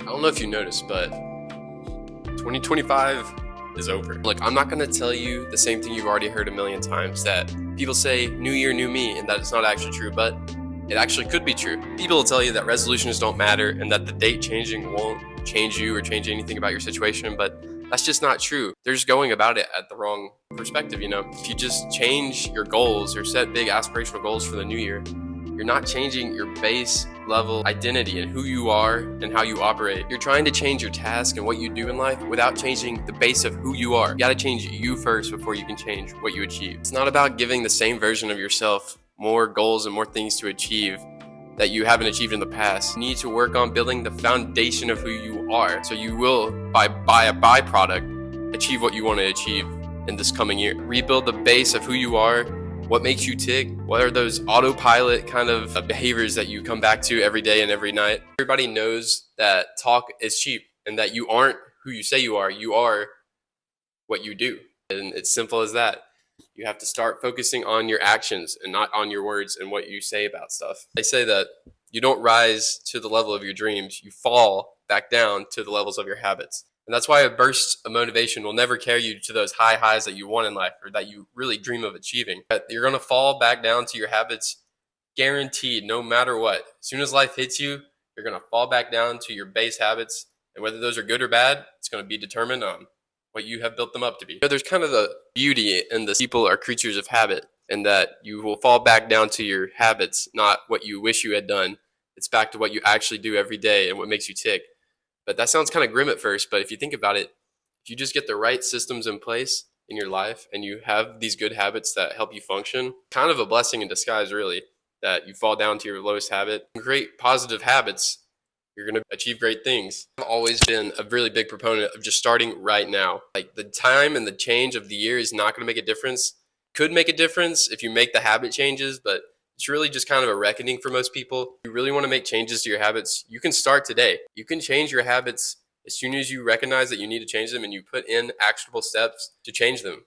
I don't know if you noticed, but 2025 is over. Look, I'm not going to tell you the same thing you've already heard a million times, that people say new year, new me, and that it's not actually true, but it actually could be true. People will tell you that resolutions don't matter and that the date changing won't change you or change anything about your situation, but that's just not true. They're just going about it at the wrong perspective, If you just change your goals or set big aspirational goals for the new year, you're not changing your base level identity and who you are and how you operate. You're trying to change your task and what you do in life without changing the base of who you are. You gotta change you first before you can change what you achieve. It's not about giving the same version of yourself more goals and more things to achieve that you haven't achieved in the past. You need to work on building the foundation of who you are, so you will, by a byproduct, achieve what you want to achieve in this coming year. Rebuild the base of who you are, what makes you tick, what are those autopilot kind of behaviors that you come back to every day and every night. Everybody knows that talk is cheap and that you aren't who you say you are what you do. And it's simple as that. You have to start focusing on your actions and not on your words and what you say about stuff. They say that you don't rise to the level of your dreams, you fall back down to the levels of your habits. And that's why a burst of motivation will never carry you to those high highs that you want in life or that you really dream of achieving. But you're going to fall back down to your habits, guaranteed, no matter what. As soon as life hits you, you're going to fall back down to your base habits. And whether those are good or bad, it's going to be determined on what you have built them up to be. There's kind of the beauty in this: people are creatures of habit, and that you will fall back down to your habits, not what you wish you had done. It's back to what you actually do every day and what makes you tick. But that sounds kind of grim at first, but if you think about it, if you just get the right systems in place in your life and you have these good habits that help you function, kind of a blessing in disguise, really, that you fall down to your lowest habit. Create positive habits, you're going to achieve great things. I've always been a really big proponent of just starting right now. Like, the time and the change of the year is not going to make a difference. Could make a difference if you make the habit changes, but it's really just kind of a reckoning for most people. If you really want to make changes to your habits, you can start today. You can change your habits as soon as you recognize that you need to change them and you put in actionable steps to change them.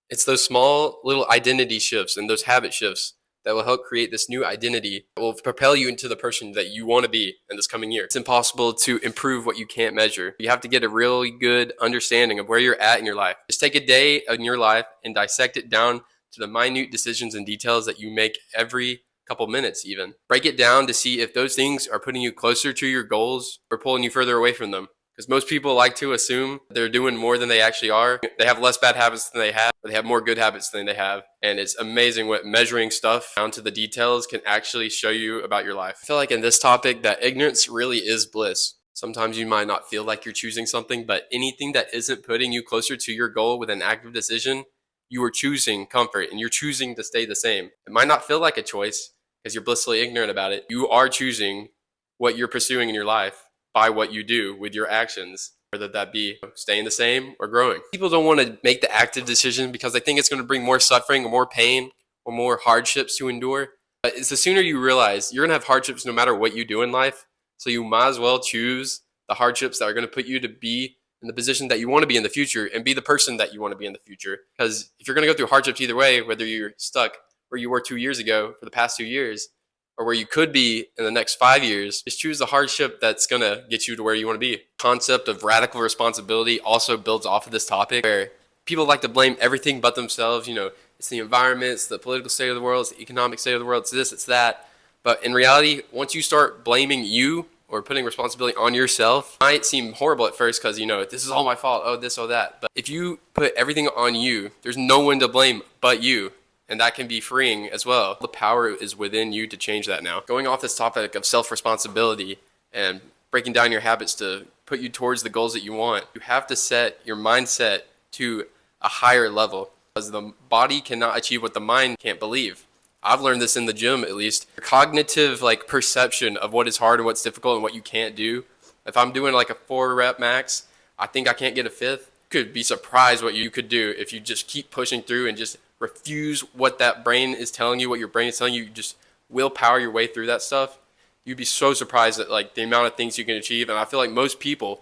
It's those small little identity shifts and those habit shifts that will help create this new identity that will propel you into the person that you want to be in this coming year. It's impossible to improve what you can't measure. You have to get a really good understanding of where you're at in your life. Just take a day in your life and dissect it down to the minute decisions and details that you make every couple minutes even. Break it down to see if those things are putting you closer to your goals or pulling you further away from them. Because most people like to assume they're doing more than they actually are. They have less bad habits than they have, or they have more good habits than they have. And it's amazing what measuring stuff down to the details can actually show you about your life. I feel like in this topic that ignorance really is bliss. Sometimes you might not feel like you're choosing something, but anything that isn't putting you closer to your goal with an active decision, you are choosing comfort and you're choosing to stay the same. It might not feel like a choice because you're blissfully ignorant about it. You are choosing what you're pursuing in your life by what you do with your actions, whether that be staying the same or growing. People don't want to make the active decision because they think it's going to bring more suffering or more pain or more hardships to endure. But it's the sooner you realize you're going to have hardships no matter what you do in life, so you might as well choose the hardships that are going to put you to be in the position that you want to be in the future and be the person that you want to be in the future. Because if you're going to go through hardships either way, whether you're stuck where you were 2 years ago for the past 2 years, or where you could be in the next 5 years, just choose the hardship that's going to get you to where you want to be. Concept of radical responsibility also builds off of this topic, where people like to blame everything but themselves. It's the environment, it's the political state of the world, it's the economic state of the world, it's this, it's that. But in reality, once you start blaming you or putting responsibility on yourself, it might seem horrible at first because, this is all my fault, oh, this, oh, that. But if you put everything on you, there's no one to blame but you. And that can be freeing as well. The power is within you to change that now. Going off this topic of self-responsibility and breaking down your habits to put you towards the goals that you want, you have to set your mindset to a higher level, because the body cannot achieve what the mind can't believe. I've learned this in the gym, at least. Cognitive perception of what is hard and what's difficult and what you can't do. If I'm doing a 4-rep max, I think I can't get a fifth. You could be surprised what you could do if you just keep pushing through and just refuse what that brain is telling you, what your brain is telling you. You just willpower your way through that stuff. You'd be so surprised at the amount of things you can achieve. And I feel like most people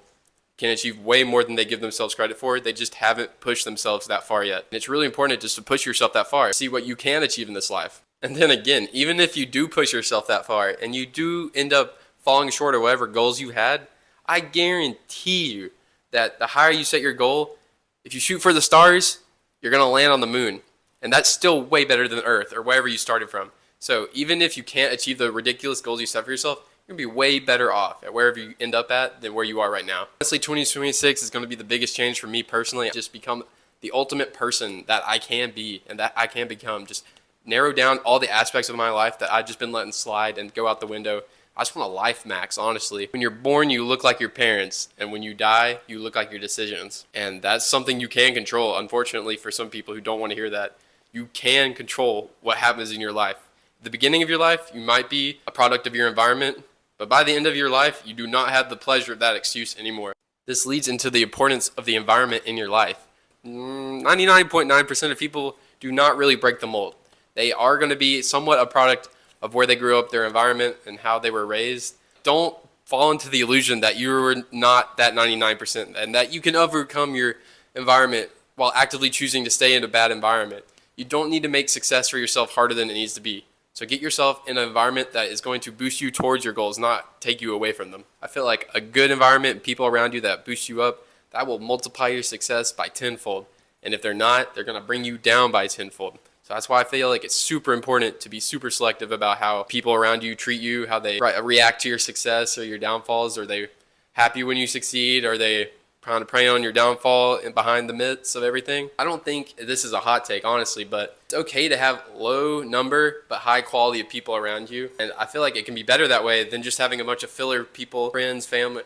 can achieve way more than they give themselves credit for. They just haven't pushed themselves that far yet. And it's really important just to push yourself that far, see what you can achieve in this life. And then again, even if you do push yourself that far and you do end up falling short of whatever goals you had, I guarantee you that the higher you set your goal, if you shoot for the stars, you're going to land on the moon. And that's still way better than Earth or wherever you started from. So even if you can't achieve the ridiculous goals you set for yourself, you're going to be way better off at wherever you end up at than where you are right now. Honestly, 2026 is going to be the biggest change for me personally. Just become the ultimate person that I can be and that I can become. Just narrow down all the aspects of my life that I've just been letting slide and go out the window. I just want a life max, honestly. When you're born, you look like your parents, and when you die, you look like your decisions. And that's something you can control, unfortunately, for some people who don't want to hear that. You can control what happens in your life. At the beginning of your life, you might be a product of your environment, but by the end of your life, you do not have the pleasure of that excuse anymore. This leads into the importance of the environment in your life. 99.9% of people do not really break the mold. They are going to be somewhat a product of where they grew up, their environment, and how they were raised. Don't fall into the illusion that you're not that 99% and that you can overcome your environment while actively choosing to stay in a bad environment. You don't need to make success for yourself harder than it needs to be. So get yourself in an environment that is going to boost you towards your goals, not take you away from them. I feel like a good environment and people around you that boost you up, that will multiply your success by tenfold. And if they're not, they're going to bring you down by tenfold. So that's why I feel like it's super important to be super selective about how people around you treat you, how they react to your success or your downfalls. Are they happy when you succeed? Are they trying to prey on your downfall and behind the midst of everything? I don't think this is a hot take, honestly, but it's okay to have low number but high quality of people around you. And I feel like it can be better that way than just having a bunch of filler people, friends, family,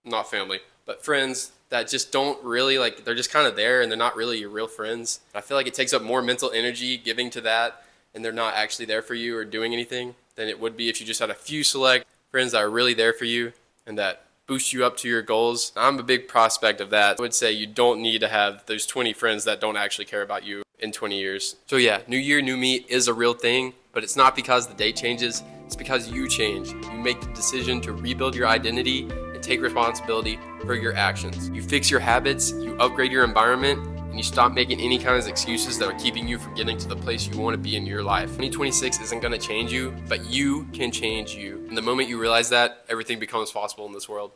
not family, but friends that just don't really, like, they're just kind of there and they're not really your real friends. I feel like it takes up more mental energy giving to that and they're not actually there for you or doing anything than it would be if you just had a few select friends that are really there for you and that boost you up to your goals. I'm a big prospect of that. I would say you don't need to have those 20 friends that don't actually care about you in 20 years. So yeah, new year, new me is a real thing, but it's not because the date changes. It's because you change. You make the decision to rebuild your identity and take responsibility for your actions. You fix your habits, you upgrade your environment, and you stop making any kinds of excuses that are keeping you from getting to the place you want to be in your life. 2026 isn't going to change you, but you can change you. And the moment you realize that, everything becomes possible in this world.